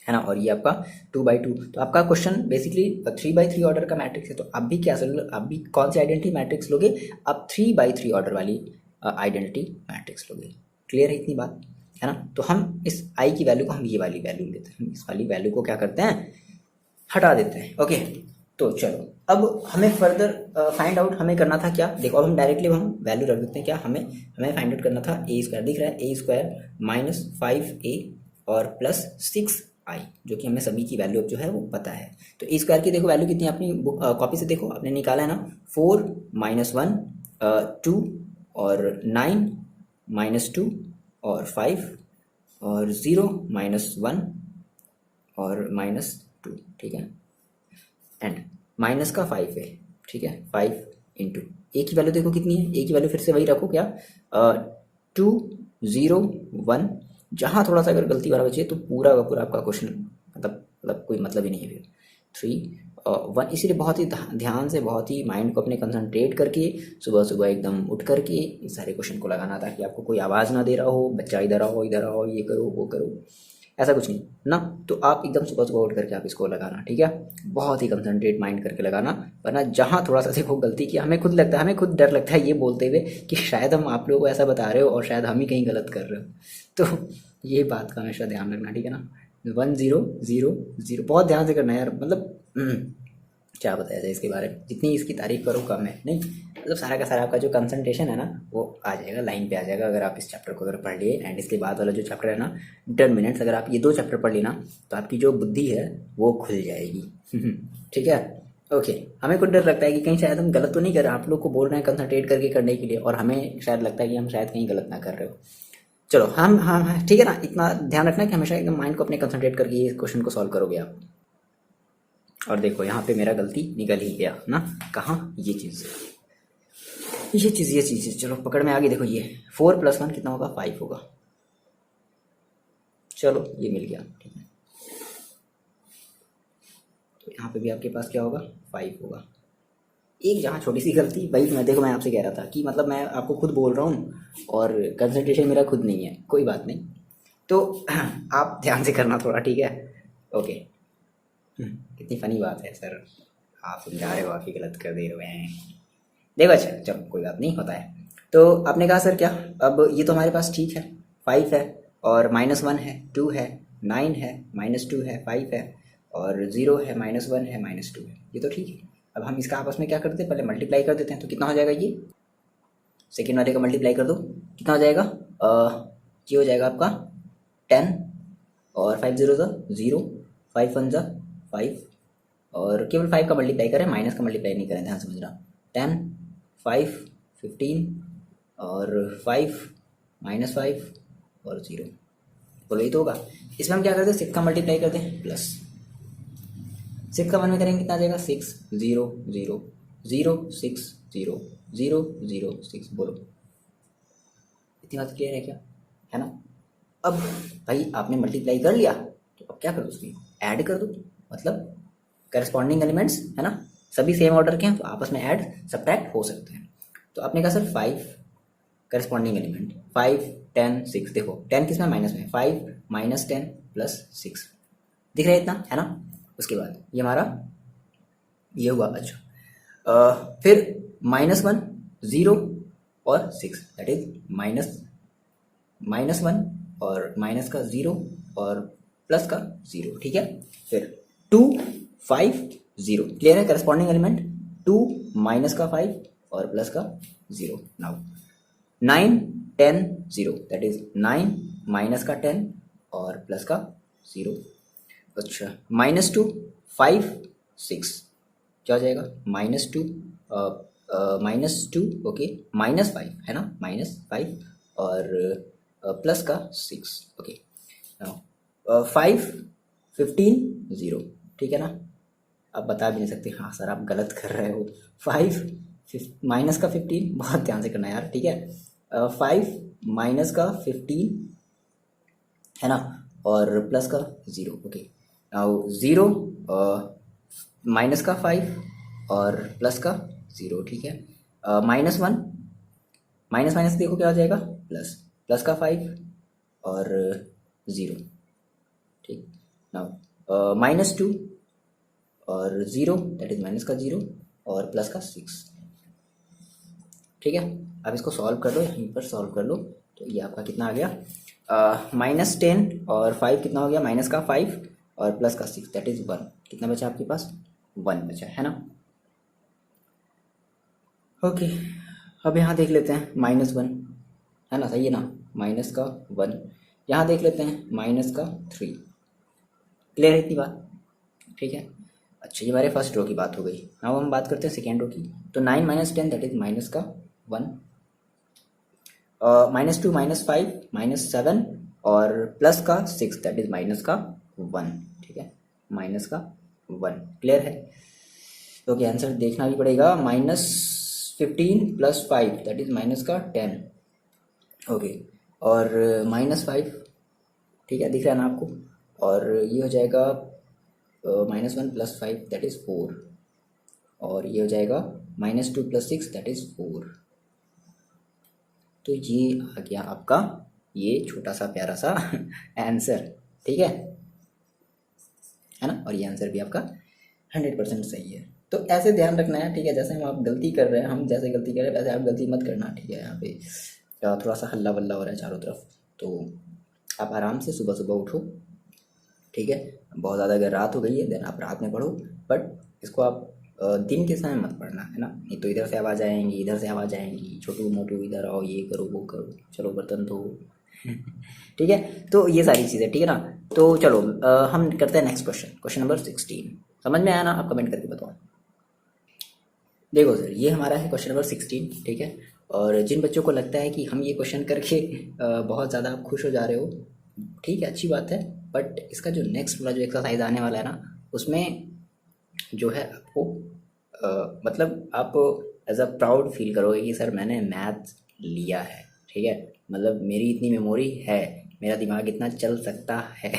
है ना, और ये आपका 2x2। तो आपका क्वेश्चन बेसिकली 3x3 ऑर्डर का मैट्रिक्स है। तो आप भी क्या सर, आप भी कौन सी आइडेंटिटी मैट्रिक्स लोगे, आप 3x3 ऑर्डर वाली आइडेंटिटी मैट्रिक्स लोगे। क्लियर है इतनी बात, है ना। तो हम इस आई की वैल्यू को, हम ये वाली वैल्यू लेते हैं, हम इस वाली वैल्यू को क्या करते हैं, हटा देते हैं। ओके, तो चलो अब हमें फर्दर फाइंड आउट हमें करना था क्या, देखो अब हम डायरेक्टली हम वैल्यू रख देते हैं, क्या हमें फाइंड आउट करना था ए स्क्वायर, दिख रहा है ए स्क्वायर माइनस 5a और प्लस 6i, जो कि हमें सभी की वैल्यू अब जो है वो पता है। तो ए स्क्वायर की देखो वैल्यू कितनी, अपनी कॉपी से देखो आपने निकाला है ना, 4 माइनस 1 2 और 9 माइनस 2 और 5 और 0 माइनस 1 और माइनस 2, ठीक है, एंड माइनस का 5 है, ठीक है, 5 इंटू ए की वैल्यू देखो कितनी है, ए की वैल्यू फिर से वही रखो क्या, 2 0 1, जहाँ थोड़ा सा अगर गलती वाला बचे तो पूरा का पूरा आपका क्वेश्चन मतलब कोई मतलब ही नहीं है फिर। 3 1, इसीलिए बहुत ही ध्यान से, बहुत ही माइंड को अपने कंसंट्रेट करके सुबह सुबह एकदम उठ करके इस सारे क्वेश्चन को लगाना, ताकि आपको कोई आवाज़ ना दे रहा हो, बच्चा इधर आओ ये करो वो करो, ऐसा कुछ नहीं ना। तो आप एकदम सुबह सुबह उठ करके आप इसको लगाना, ठीक है, बहुत ही कंसंट्रेट माइंड करके लगाना, वरना जहाँ थोड़ा सा देखो गलती की, हमें खुद लगता है, हमें खुद डर लगता है ये बोलते हुए कि शायद हम आप लोगों को ऐसा बता रहे हो और शायद हम ही कहीं गलत कर रहे हो। तो ये बात का हमेशा ध्यान रखना, ठीक है ना। 1 0 0 0 बहुत ध्यान से करना है यार, मतलब क्या बताया जाए इसके बारे में, जितनी इसकी तारीफ करो कम है, नहीं मतलब सारा का सारा आपका जो कंसंट्रेशन है ना वो आ जाएगा, लाइन पे आ जाएगा, अगर आप इस चैप्टर को अगर पढ़ लिए। एंड इसके बाद वाला जो चैप्टर है ना, डिटर्मिनेंट्स, अगर आप ये 2 चैप्टर पढ़ लिए ना तो आपकी जो बुद्धि है वो खुल जाएगी। ठीक है, ओके। हमें कुछ डर लगता है कि कहीं शायद हम गलत तो नहीं कर रहे, आप लोग को बोल रहे हैं कंसंट्रेट करके करने के लिए, और हमें शायद लगता है कि हम शायद कहीं गलत ना कर रहे हो। चलो हम हाँ ठीक है ना, इतना ध्यान रखना कि हमेशा एकदम माइंड को अपने कंसंट्रेट करके ये क्वेश्चन को सॉल्व करोगे आप। और देखो यहाँ पे मेरा गलती निकल ही गया ना, कहाँ, ये चीज़ चलो पकड़ में आ गई। देखो ये 4 + 1 कितना होगा, 5 होगा, चलो ये मिल गया, ठीक है। तो यहाँ पे भी आपके पास क्या होगा, 5 होगा। एक जहाँ छोटी सी गलती, भाई मैं देखो मैं आपसे कह रहा था कि मतलब मैं आपको खुद बोल रहा हूँ और कंसंट्रेशन मेरा खुद नहीं है, कोई बात नहीं, तो आप ध्यान से करना थोड़ा, ठीक है, ओके। कितनी फनी बात है सर, आप समझा रहे हो, आप ही गलत कर दे रहे हैं, देखो। अच्छा चलो कोई बात नहीं, होता है। तो आपने कहा सर क्या, अब ये तो हमारे पास ठीक है, 5 है और -1 है, 2 है, 9 है, -2 है, 5 है और 0 है, -1 है, -2 है, ये तो ठीक है। अब हम इसका आपस में क्या करते हैं, पहले मल्टीप्लाई कर देते हैं। तो कितना हो जाएगा, ये सेकेंड वाले का मल्टीप्लाई कर दो, कितना हो जाएगा, ये हो जाएगा आपका 10 और 5 0 0, 5 1 5, और केवल 5 का मल्टीप्लाई करें, माइनस का मल्टीप्लाई नहीं करें, ध्यान समझना। 10 5 15 और 5 -5 और 0, बोलो ये तो होगा। इसमें हम क्या करते हैं, 6 का मल्टीप्लाई करते हैं, प्लस 6 का 1 में करेंगे कितना आ जाएगा, 6 0 0 0 6 0 0 0 6, बोलो इतनी बात क्लियर है क्या, है ना। अब भाई आपने मल्टीप्लाई कर लिया, तो अब क्या करो, उसमें ऐड कर दो, मतलब करस्पॉन्डिंग एलिमेंट्स, है ना, सभी सेम ऑर्डर के हैं तो आपस में ऐड सब्ट्रैक्ट हो सकते हैं। तो आपने कहा सर 5 करस्पॉन्डिंग एलिमेंट, 5 10 6, देखो 10 किस में, माइनस में, 5 -10 + 6, दिख रहा है इतना, है ना। उसके बाद ये हमारा ये हुआ, अच्छा फिर -1 0 और 6, दैट इज -1 और माइनस का 0 और प्लस का 0, ठीक है। फिर 2 5 0, क्लियर है। करस्पॉन्डिंग एलिमेंट 2 माइनस का 5 और प्लस का 0। नाउ 9 10 0, दैट इज 9 माइनस का 10 और प्लस का 0। अच्छा, -2 5 6, क्या हो जाएगा? -2 -2, ओके, -5 है ना, -5 और प्लस का 6, ओके। 5 15 0, ठीक है ना। आप बता भी नहीं सकते हाँ सर आप गलत कर रहे हो। 5 माइनस का 15, बहुत ध्यान से करना यार, ठीक है। 5 माइनस का 15 है ना, और प्लस का 0, ओके। नाउ 0 माइनस का 5 और प्लस का 0, ठीक है। -1 माइनस माइनस देखो क्या हो जाएगा, प्लस, प्लस का 5 और 0, ठीक। नाउ -2 और 0, दैट इज माइनस का 0 और प्लस का 6, ठीक है। अब इसको सॉल्व कर लो, यहीं पर सॉल्व कर लो, तो ये आपका कितना आ गया, -10 और 5 कितना हो गया, माइनस का 5 और प्लस का 6, दैट इज 1। कितना बचा आपके पास, 1 बचा है ना। ओके, अब यहाँ देख लेते हैं -1 है ना, सही है ना, माइनस का 1। यहाँ देख लेते हैं माइनस का 3, क्लियर है इतनी बात, ठीक है। अच्छा, ये हमारे फर्स्ट रो की बात हो गई। अब हम बात करते हैं सेकेंड रो की। तो 9 माइनस 10 दैट इज माइनस का 1, -2 -5 -7 और प्लस का 6 दैट इज माइनस का 1, ठीक है, माइनस का 1, क्लियर है। तो क्या आंसर देखना भी पड़ेगा, -15 + 5 दैट इज माइनस का 10, ओके, और -5, ठीक है, दिख रहा है ना आपको, और ये हो जाएगा -1 + 5 दैट इज 4, और ये हो जाएगा -2 + 6 दैट इज 4। तो ये आ गया आपका ये छोटा सा प्यारा सा आंसर, ठीक है ना। और ये आंसर भी आपका 100% सही है। तो ऐसे ध्यान रखना है, ठीक है, जैसे हम आप गलती कर रहे हैं, हम जैसे गलती कर रहे हैं वैसे आप गलती मत करना, ठीक है। यहाँ पे थोड़ा सा हल्ला वल्ला हो रहा है चारों तरफ, तो आप आराम से सुबह सुबह उठो, ठीक है। बहुत ज़्यादा अगर रात हो गई है देन आप रात में पढ़ो, बट इसको आप दिन के समय मत पढ़ना, है ना, नहीं तो इधर से आवाज़ आएंगी, इधर से आवाज़ आएंगी, छोटू मोटू इधर आओ, ये करो वो करो, चलो बर्तन धो ठीक है। तो ये सारी चीज़ें, ठीक है ना। तो चलो हम करते हैं नेक्स्ट क्वेश्चन, क्वेश्चन नंबर 16। समझ में आया ना, आप कमेंट करके बताओ। देखो सर, ये हमारा है क्वेश्चन नंबर 16, ठीक है। और जिन बच्चों को लगता है कि हम ये क्वेश्चन करके बहुत ज़्यादा आप खुश हो जा रहे हो, ठीक है, अच्छी बात है, बट इसका जो नेक्स्ट वाला जो एक्सरसाइज आने वाला है ना, उसमें जो है आपको मतलब आप एज अ प्राउड फील करोगे कि सर मैंने मैथ्स लिया है, ठीक है, मतलब मेरी इतनी मेमोरी है, मेरा दिमाग इतना चल सकता है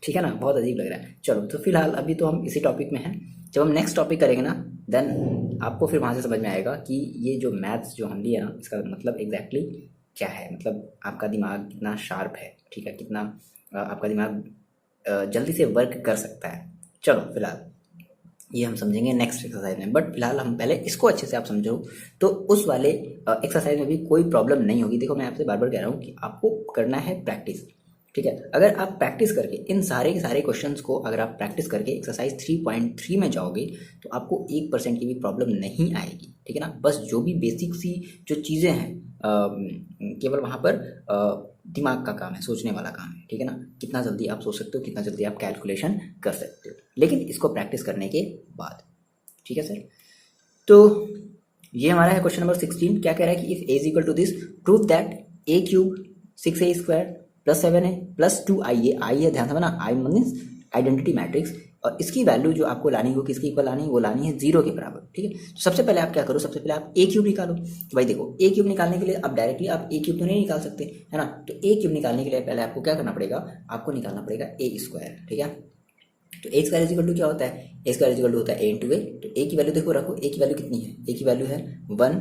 ठीक है ना, बहुत अजीब लग रहा है। चलो, तो फिलहाल अभी तो हम इसी टॉपिक में हैं, जब हम नेक्स्ट टॉपिक करेंगे ना, देन आपको फिर वहाँ से समझ में आएगा कि ये जो मैथ्स जो हम लिए ना, इसका मतलब एग्जैक्टली क्या है, मतलब आपका दिमाग कितना शार्प है, ठीक है, कितना आपका दिमाग जल्दी से वर्क कर सकता है। चलो, फिलहाल ये हम समझेंगे नेक्स्ट एक्सरसाइज में, बट फिलहाल हम पहले इसको अच्छे से आप समझो, तो उस वाले एक्सरसाइज में भी कोई प्रॉब्लम नहीं होगी। देखो, मैं आपसे बार बार कह रहा हूँ कि आपको करना है प्रैक्टिस, ठीक है। अगर आप प्रैक्टिस करके इन सारे के सारे क्वेश्चंस को अगर आप प्रैक्टिस करके एक्सरसाइज 3.3 में जाओगे, तो आपको 1% की भी प्रॉब्लम नहीं आएगी, ठीक है ना। बस जो भी बेसिक सी जो चीज़ें हैं, केवल वहाँ पर दिमाग का काम है, सोचने वाला काम है, ठीक है ना। कितना जल्दी आप सोच सकते हो, कितना जल्दी आप कैलकुलेशन कर सकते हो, लेकिन इसको प्रैक्टिस करने के बाद, ठीक है सर। तो ये हमारा है क्वेश्चन नंबर 16। क्या कह रहा है कि if a is equal to this, prove that a³ 6a² + 7a + 2ia, आई है, ध्यान से ना, आई मीन्स आइडेंटिटी मैट्रिक्स, और इसकी वैल्यू जो आपको लानी है वो किसके इक्वल लानी है, वो लानी है 0 के बराबर, ठीक है। तो सबसे पहले आप क्या करो, सबसे पहले आप a³ निकालो। तो भाई देखो, a³ निकालने के लिए अब डायरेक्टली आप a³ तो नहीं निकाल सकते, है ना। तो a³ निकालने के लिए पहले आपको क्या करना पड़ेगा, आपको निकालना पड़ेगा a², ठीक है। तो a² इज इक्वल टू क्या होता है, a² इज इक्वल टू होता है a × a। तो a की वैल्यू देखो, रखो, a की वैल्यू कितनी है, a की वैल्यू है 1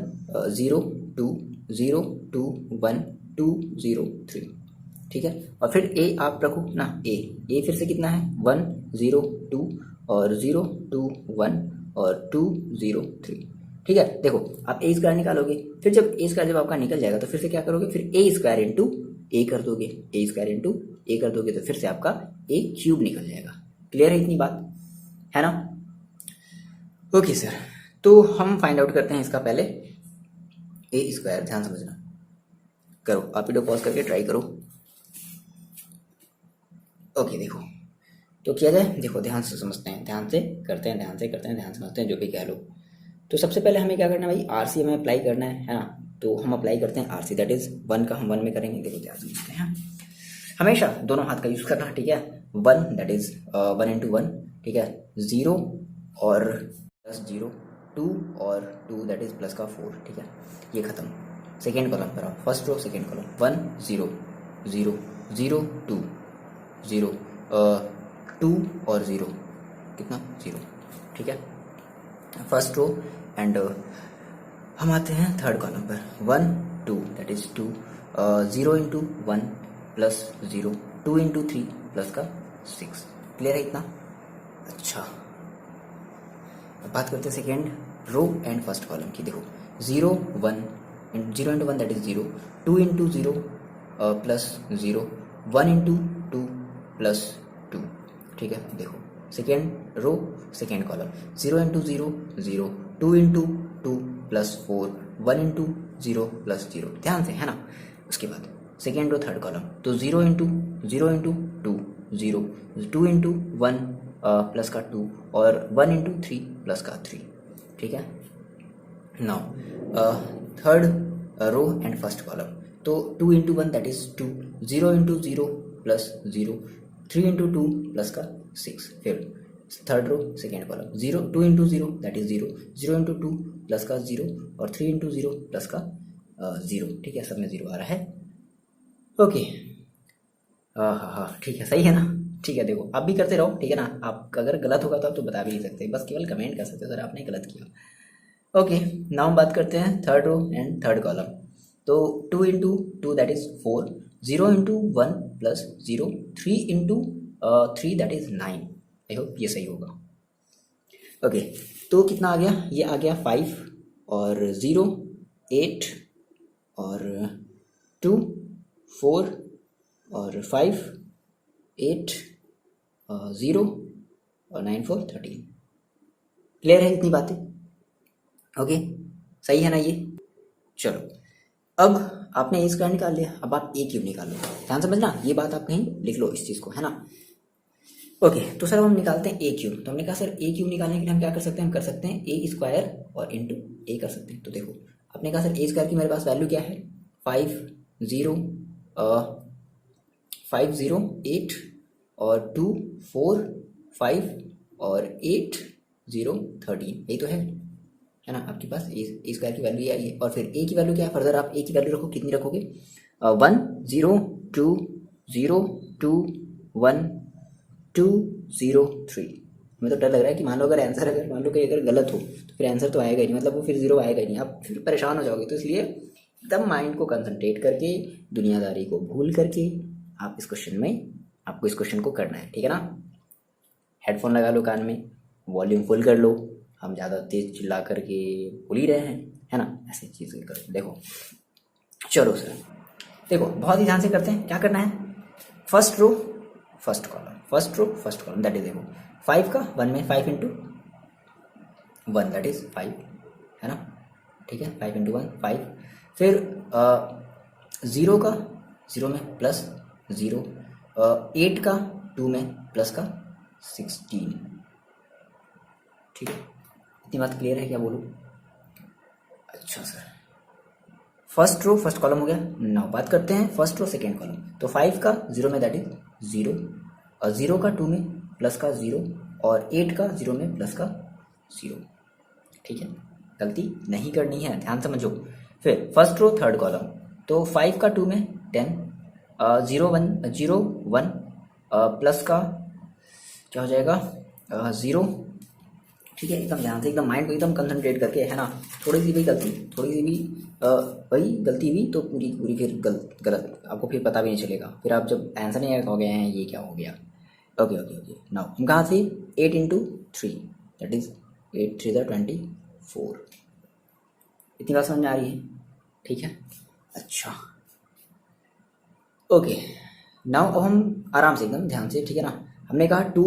0 2 0 2 1 2 0 3, ठीक है। और फिर a आप रखो ना, a फिर से कितना है 1 0 2 और 0 2 1 और 2 0 3, ठीक है। देखो, आप a² निकालोगे, फिर जब a² जब आपका निकल जाएगा तो फिर से क्या करोगे, फिर a² × a कर दोगे, a² × ए कर दोगे तो फिर से आपका ए क्यूब निकल जाएगा। क्लियर है इतनी बात, है ना? ओके सर, तो हम फाइंड आउट करते हैं इसका पहले ए स्क्वायर। ध्यान समझना, करो आप वीडियो पॉज करके ट्राई करो। ओके देखो तो किया जाए, देखो ध्यान से समझते हैं, ध्यान से करते हैं, ध्यान से करते हैं, ध्यान से समझते हैं, जो भी कह लो। तो सबसे पहले हमें क्या करना है भाई, आरसी हमें अप्लाई करना है ना? तो हम अप्लाई करते हैं आरसी, दैट इज 1 का हम 1 में करेंगे। देखो ध्यान समझते हैं, हमेशा दोनों हाथ का यूज करना, ठीक है? 1 दैट इज 1 into 1, ठीक है? 0 और प्लस 0, 2 और 2 दैट इज प्लस का 4, ठीक है? ये खत्म। सेकेंड कॉलम पर आओ, फर्स्ट रो सेकेंड कॉलम, 1 0 0 0 2 0 2 और 0 कितना 0, ठीक है? फर्स्ट रो एंड हम आते हैं थर्ड कॉलम पर, 1 2 that is 2 0 into 1 plus 0 2 into 3 plus का 6। क्लियर है इतना? अच्छा, अब बात करते हैं second row and first column की। देखो 0 1 0 into 1 that is 0 2 into 0 plus 0 1 into 2 plus 2, ठीक है? देखो second row second column, 0 into 0 0 2 into 2 plus 4 1 into 0 plus 0। ध्यान से, है ना? उसके बाद सेकेंड रो थर्ड कॉलम, तो 0 into 2 0 2 into 1 प्लस का 2 और 1 into 3 प्लस का 3, ठीक है? Now third row and first column, तो 2 into 1 that is 2 0 into 0 plus 0 3 into 2 plus का 6। फिर third row second column, 0 2 into 0 that is 0 0 into 2 plus का 0 और 3 into 0 प्लस का 0, ठीक है? सब में 0 आ रहा है। ओके, हाँ ठीक है, सही है ना? ठीक है, देखो आप भी करते रहो, ठीक है ना? आप अगर गलत होगा तो आप तो बता भी नहीं सकते, बस केवल कमेंट कर सकते हो सर आपने गलत किया। ओके, नाउ हम बात करते हैं third row and third column, तो 2 into 2 that is 4 0 into 1 plus 0 3 into 3 that is 9। I hope ये सही होगा। ओके, तो कितना आ गया? ये आ गया 5 और 0 8 और 2 4 और 5 8 0 और 9 4 13। क्लियर है इतनी बातें? ओके, सही है ना ये? चलो, अब आपने ए स्क्वायर निकाल लिया, अब आप ए क्यूब निकाल लो। ध्यान समझना, ये बात आप कहीं लिख लो इस चीज़ को, है ना? ओके, तो सर हम निकालते हैं ए क्यूब। तो हमने कहा सर ए क्यूब निकालने के लिए हम क्या कर सकते हैं? हम कर सकते हैं ए स्क्वायर और इंटू ए कर सकते हैं। तो देखो आपने कहा सर ए स्क्वायर की मेरे पास वैल्यू क्या है? 5 0 5 0 8 और 2 4 5 और 8 0 13, यही तो है ना? आपके पास ए स्क्वायर की वैल्यू ये आई है। और फिर ए की वैल्यू क्या है? फर्दर आप ए की वैल्यू रखो, कितनी रखोगे? 1 0 2 0 2 1 2 0 3। मुझे तो डर लग रहा है कि मान लो अगर आंसर अगर मान लो कि अगर गलत हो तो फिर आंसर तो आएगा ही नहीं, मतलब वो फिर 0 आएगा ही नहीं, आप फिर परेशान हो जाओगे। तो इसलिए एकदम माइंड को कंसंट्रेट करके, दुनियादारी को भूल करके आप इस क्वेश्चन में, आपको इस क्वेश्चन को करना है, ठीक है ना? हेडफोन लगा लो कान में, वॉल्यूम फुल कर लो, हम ज़्यादा तेज चिल्ला करके बोल ही रहे हैं, है ना? ऐसी चीज़ें करो। देखो चलो सर, देखो बहुत ही ध्यान से करते हैं। क्या करना है? First row first column, first row first column, that is देखो 5 का 1 में 5 into 1 दैट इज 5, है ना? ठीक है, 5 into 1 5। फिर 0 का 0 में प्लस 0, 8 का 2 में प्लस का 16, ठीक है? इतनी बात क्लियर है क्या? बोलो। अच्छा sir, first row first column हो गया। नाउ बात करते हैं फर्स्ट रो सेकेंड कॉलम, तो 5 का 0 में दैट इज 0 और 0 का 2 में प्लस का 0 और 8 का 0 में प्लस का 0, ठीक है? गलती नहीं करनी है, ध्यान समझो। फिर फर्स्ट रो थर्ड कॉलम, तो 5 का 2 में 10 0 1 प्लस का क्या हो जाएगा 0, ठीक है? एकदम ध्यान से, एकदम माइंड को एकदम कंसंट्रेट करके, है ना? थोड़ी सी भी गलती, थोड़ी सी भी वही गलती हुई तो पूरी पूरी फिर गलत आपको फिर पता भी नहीं चलेगा। फिर आप जब आंसर नहीं आएगा हो गए हैं ये क्या हो गया। ओके ओके ओके, नाउ हम कहाँ से? 8 into 3 दैट इज 8 3 24। इतनी बात समझ में आ रही है? ठीक है, अच्छा ओके। नाउ अब हम आराम से एकदम ध्यान से, ठीक है ना, हमने कहा 2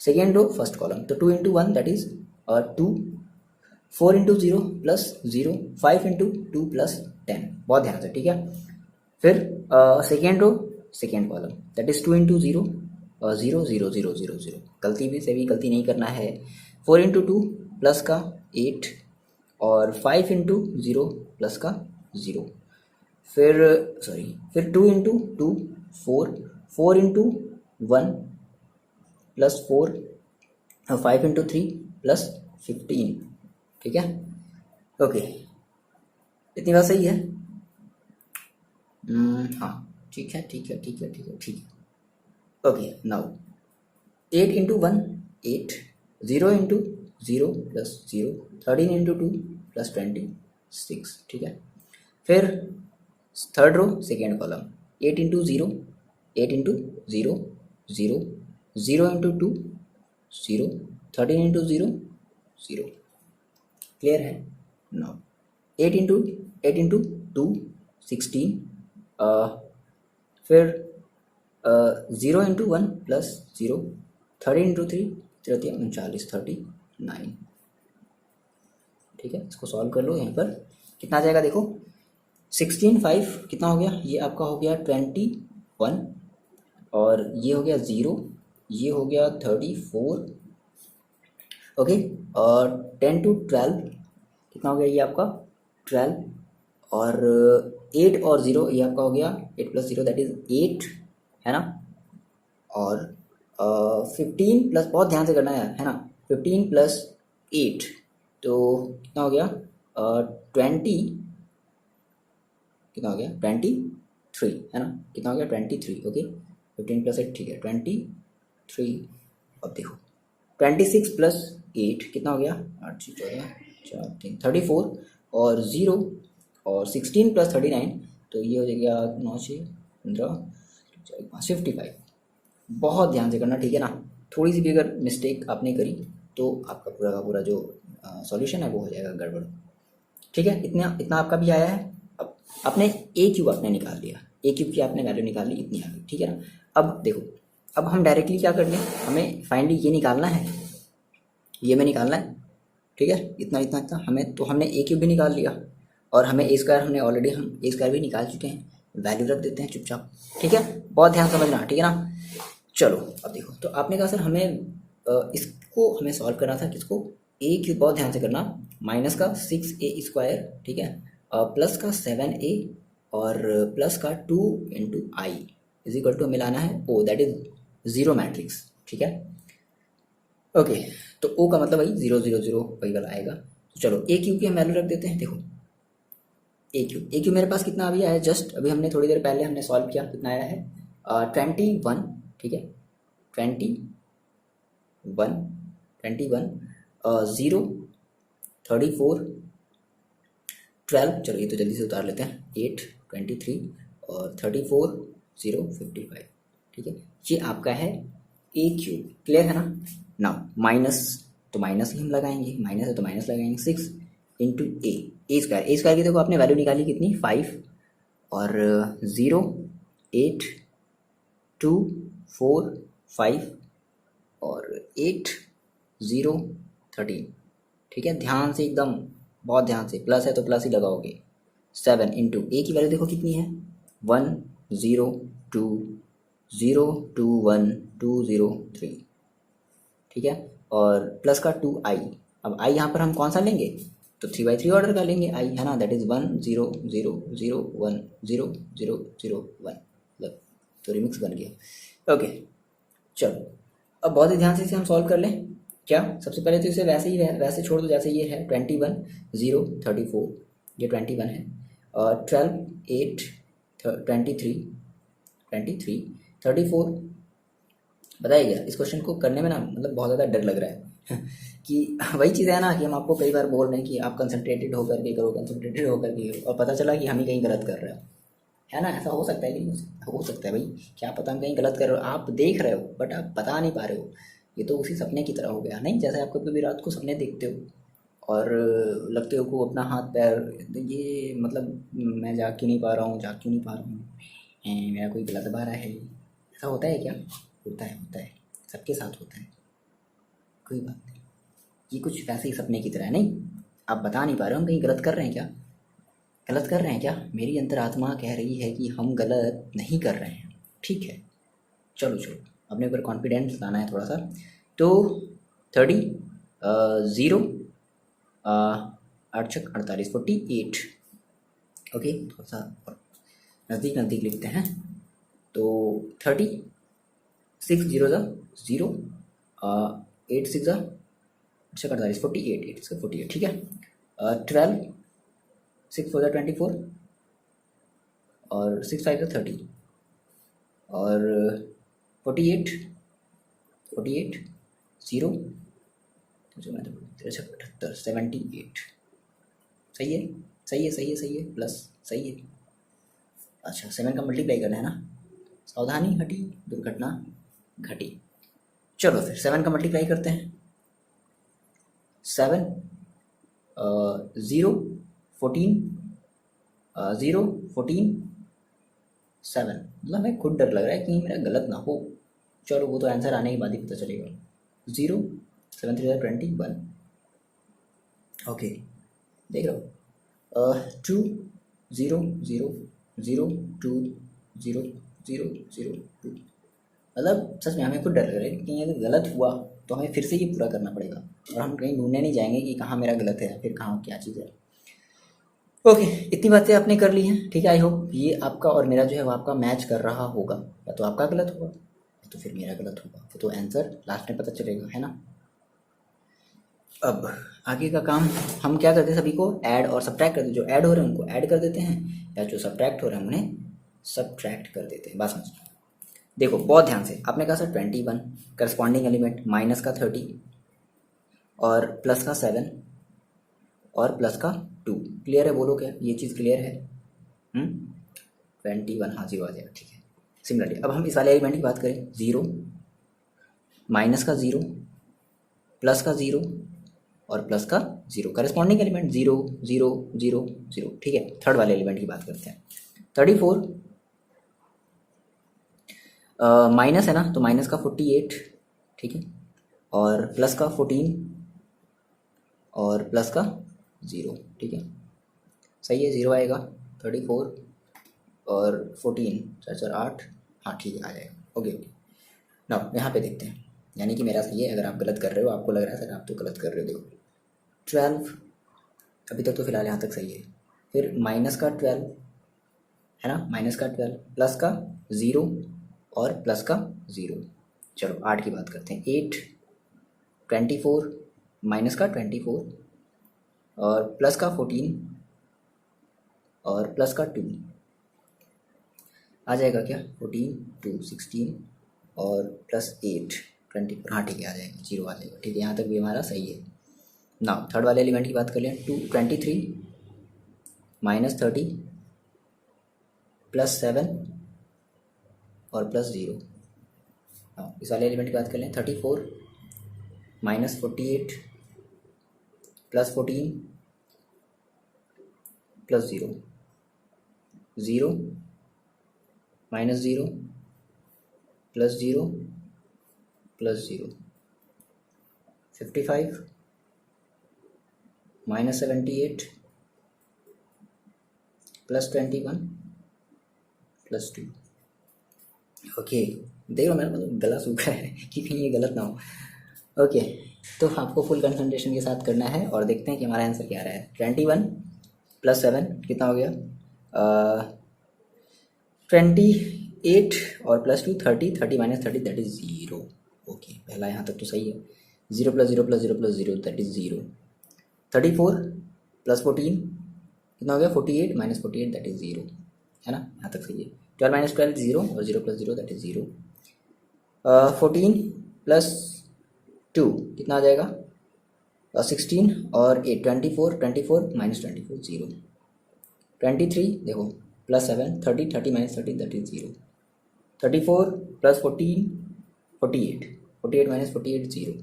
सेकेंड रो फर्स्ट कॉलम, तो 2 into 1 that is 2, 4 into 0 plus 0, 5 into 2 plus 10, बहुत ध्यान से, ठीक है। फिर second row second column that is 2 into 0 0 0 0 0 0, गलती भी से भी गलती नहीं करना है। 4 इंटू 2 प्लस का 8 और 5 इंटू 0 प्लस का 0, फिर फिर 2 into 2 4, 4 into 1 plus 4, 5 into 3 plus 15, ठीक है। ओके, इतनी बात सही है। हाँ ठीक है ठीक है ठीक है ठीक है ठीक है। Okay now 8 into 1 8, 0 into 0 plus 0, 13 into 2 plus 26, ठीक है। फिर third row second column 8 into 0, 8 into 0 0, 0 into 2 0, 13 into 0 0, clear है। नो 8 इंटू 2 16, फिर 0 इंटू 1 प्लस 0, 13 इंटू 3 39, 39, ठीक है। इसको सॉल्व कर लो, यहाँ पर कितना आ जाएगा देखो, 16 5 कितना हो गया, ये आपका हो गया 21 और ये हो गया 0, ये हो गया 34, ओके। और 10 टू 12 कितना हो गया, ये आपका 12 और 8 और 0 ये आपका हो गया 8 प्लस 0 दैट इज 8, है ना। और 15 प्लस, बहुत ध्यान से करना है ना, 15 प्लस 8 तो कितना हो गया 20, कितना हो गया 23, है ना, कितना हो गया 23, ओके। 15 प्लस 8 ठीक है 23। अब देखो 26 प्लस 8 कितना हो गया 8 14 4 3 34 और 0 और 16 प्लस 39 तो ये हो जाएगा 9 6 15 55। बहुत ध्यान से करना, ठीक है ना, थोड़ी सी भी अगर मिस्टेक आपने करी तो आपका पूरा का पूरा जो सॉल्यूशन है वो हो जाएगा गड़बड़, ठीक है। इतना इतना आपका भी आया है। अब आपने ए क्यूब आपने निकाल लिया, ए क्यूब की आपने वैल्यू निकाल ली, इतनी आ गई, ठीक है ना। अब देखो, अब हम डायरेक्टली क्या कर लें, हमें फाइनली ये निकालना है, ये में निकालना है, ठीक है। इतना इतना इतना हमें, तो हमने ए क्यूब भी निकाल लिया और हमें ए स्क्वायर, हमने ऑलरेडी हम ए स्क्वायर भी निकाल चुके हैं, वैल्यू रख देते हैं चुपचाप, ठीक है। बहुत ध्यान समझना, ठीक है ना। चलो अब देखो, तो आपने कहा सर हमें इसको हमें सॉल्व करना था, किसको, ए क्यूब, बहुत ध्यान से करना, माइनस का 6a स्क्वायर, ठीक है, प्लस का 7a और प्लस का 2 into I is equal to मिलाना है O, that is zero matrix, ठीक है। ओके, तो ओ का मतलब वही 0 0 0 वही वाला आएगा। तो चलो ए क्यूब की हम वैल्यू रख देते हैं। देखो ए क्यूब मेरे पास कितना अभी आया है, जस्ट अभी हमने थोड़ी देर पहले हमने सॉल्व किया, कितना आया है 21, ठीक है, 21 0 34 12, चलो ये तो जल्दी से उतार लेते हैं, 8 23 और 34 0 55, ठीक है। ये आपका है ए क्यूब, क्लियर है ना। नाउ माइनस, तो माइनस ही हम लगाएंगे, माइनस है तो माइनस लगाएंगे, 6 इंटू ए स्क्वायर की देखो आपने वैल्यू निकाली कितनी 5 और 0 8 2 4 5 और 8 0 13, ठीक है। ध्यान से एकदम, बहुत ध्यान से, प्लस है तो प्लस ही लगाओगे। 7 इंटू ए की वैल्यू देखो कितनी है 1 0 2 0 2 1 2 0 3, ठीक है, और प्लस का 2 आई। अब आई यहाँ पर हम कौन सा लेंगे, तो 3/3 ऑर्डर का लेंगे आई, है ना, दैट इज 1 0 0 0 1 0 0 0 1, मतलब तो रिमिक्स बन गया। ओके चलो, अब बहुत ही ध्यान से इसे हम सॉल्व कर लें। क्या, सबसे पहले तो इसे वैसे ही वैसे छोड़ दो जैसे ये है, 21 0 34, ये 21 है, और 12 8 23 34। बताइएगा इस क्वेश्चन को करने में ना, मतलब बहुत ज़्यादा डर लग रहा है कि वही चीज़ है ना कि हम आपको कई बार बोल रहे हैं कि आप कंसंट्रेटेड होकर के करो, कंसंट्रेटेड होकर के करो, और पता चला कि हम ही कहीं गलत कर रहे हो, है ना। ऐसा हो सकता है कि नहीं हो सकता है भाई, क्या पता हम कहीं गलत कर रहे हो, आप देख रहे हो बट आप बता नहीं पा रहे हो। ये तो उसी सपने की तरह हो गया नहीं, जैसे आप कभी रात को सपने देखते हो और लगते हो को अपना हाथ पैर, ये मतलब मैं जाग क्यों नहीं पा रहा हूँ, जाग क्यों नहीं पा रहा हूँ, मेरा कोई गला दबा रहा है, ऐसा होता है क्या? होता है, सबके साथ होता है, कोई बात नहीं। ये कुछ वैसे ही सपने की तरह है। नहीं, आप बता नहीं पा रहे हो, हम कहीं गलत कर रहे हैं क्या? गलत कर रहे हैं क्या? मेरी अंतरात्मा कह रही है कि हम गलत नहीं कर रहे हैं। ठीक है, चलो अपने ऊपर कॉन्फिडेंस लाना है थोड़ा सा। तो 30 0 8 छक 48 48। ओके, थोड़ा सा नज़दीक लिखते हैं। तो 30 6 0 0 8 6 छक 48 48 8 6 48। ठीक है, 12 6 4 24 और 6 5 30 और 48 0 78 78। सही है प्लस सही है। अच्छा, 7 का मल्टीप्लाई करना है ना, सावधानी हटी दुर्घटना घटी। चलो फिर 7 का मल्टीप्लाई करते हैं। 7 0 14 0 14 7। मतलब मैं खुद डर लग रहा है कि मेरा गलत ना हो। चलो वो तो आंसर आने के बाद ही पता चलेगा। 0 7 3 21। ओके, देख रहे हो। 2 0 0 0 2 0 0 0 2। मतलब सच में हमें खुद डर लग रहा है कि कहीं अगर गलत हुआ तो हमें फिर से ये पूरा करना पड़ेगा, और हम कहीं ढूंढने नहीं जाएंगे कि कहाँ मेरा गलत है फिर कहाँ क्या चीज़ है। ओके, इतनी बातें आपने कर ली हैं। ठीक है, आई होप ये आपका और मेरा जो है वो आपका मैच कर रहा होगा। या तो आपका गलत होगा या तो फिर मेरा गलत होगा, वो तो आंसर लास्ट में पता चलेगा, है ना। अब आगे का काम हम क्या करते हैं, सभी को ऐड और सब्ट्रैक्ट करते हैं। जो ऐड हो रहे हैं उनको ऐड कर देते हैं, या जो सब्ट्रैक्ट हो रहे हैं उन्हें सब्ट्रैक्ट कर देते हैं। बस समझ देखो बहुत ध्यान से। आपने कहा सर 21 करस्पॉन्डिंग एलिमेंट माइनस का 30 और प्लस का 7 और प्लस का 2। क्लियर है? बोलो क्या ये चीज़ क्लियर है? 21, हाँ 0 आ जाएगा। ठीक है, सिमिलरली अब हम इस वाले एलिमेंट की बात करें। 0 माइनस का 0 प्लस का 0 और प्लस का 0। Corresponding element 0 0 0 0। ठीक है, थर्ड वाले एलिमेंट की बात करते हैं। 34 माइनस है ना, तो माइनस का 48। ठीक है, और प्लस का 14 और प्लस का 0। ठीक है, सही है, 0 आएगा। 34 और 14 4 8। हाँ ठीक है, आ जाएगा। ओके ना, यहाँ पे देखते हैं, यानी कि मेरा सही है। अगर आप गलत कर रहे हो, आपको लग रहा है सर आप तो गलत कर रहे हो, देखो 12 अभी तक तो फिलहाल यहाँ तक सही है। फिर माइनस का 12 है ना, माइनस का 12 प्लस का 0 और प्लस का 0। चलो 8 की बात करते हैं। 8 24 माइनस का 24 और प्लस का 14 और प्लस का 2। आ जाएगा क्या? 14 2 16 और प्लस 8 24। हाँ ठीक है, आ जाएगा, 0 आ जाएगा। ठीक है, यहाँ तक भी हमारा सही है ना। थर्ड वाले एलिमेंट की बात कर लें। 23 माइनस 30 प्लस 7 और प्लस 0। हाँ, इस वाले एलिमेंट की बात कर लें। 34 minus 48 plus 14 plus 0 0 minus 0 plus 0 plus 0। 55 minus 78 plus 21 plus 2। Okay, देखो मेरा मतलब गला सूखा है कि कहीं ये गलत ना हो। ओके, तो आपको फुल कंसंट्रेशन के साथ करना है और देखते हैं कि हमारा आंसर क्या आ रहा है। 21 प्लस 7 कितना हो गया? 28 और plus 2 30 30 minus 30 that is 0। Okay, पहला यहाँ तक तो सही है। 0 plus 0 plus 0 plus 0 that is 0। 34 plus 14 कितना हो गया? 48 माइनस 48 दैट इज 0, है ना, यहाँ तक सही है। 12 माइनस 12 0 और 0 प्लस 0 दैट इज 0। 14 प्लस 2 कितना आ जाएगा? 16 और 8 24 24 माइनस 24 0। 23 देखो plus 7 30 30 minus 30 that is 0। 34 plus 14 48 48 minus 48 0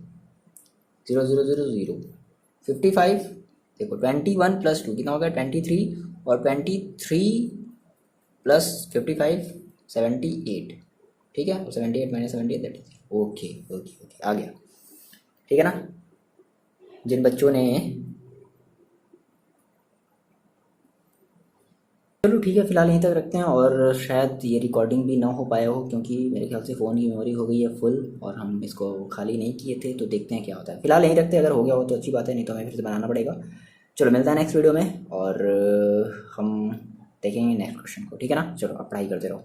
0 0 0 0। 55 देखो 21 प्लस 2 कितना हो गया? 23 और 23 प्लस 55 78, ठीक है, 78 minus 78 that is, okay okay okay आ गया, ठीक है ना। जिन बच्चों ने, चलो ठीक है, फ़िलहाल यहीं तक रखते हैं, और शायद ये रिकॉर्डिंग भी ना हो पाया हो क्योंकि मेरे ख्याल से फ़ोन की मेमोरी हो गई है फुल और हम इसको खाली नहीं किए थे, तो देखते हैं क्या होता है। फ़िलहाल यहीं रखते हैं, अगर हो गया हो तो अच्छी बात है, नहीं तो हमें फिर से बनाना पड़ेगा। चलो मिलता है नेक्स्ट वीडियो में, और हम देखेंगे नेक्स्ट क्वेश्चन को, ठीक है ना। चलो आप पढ़ाई करते रहो।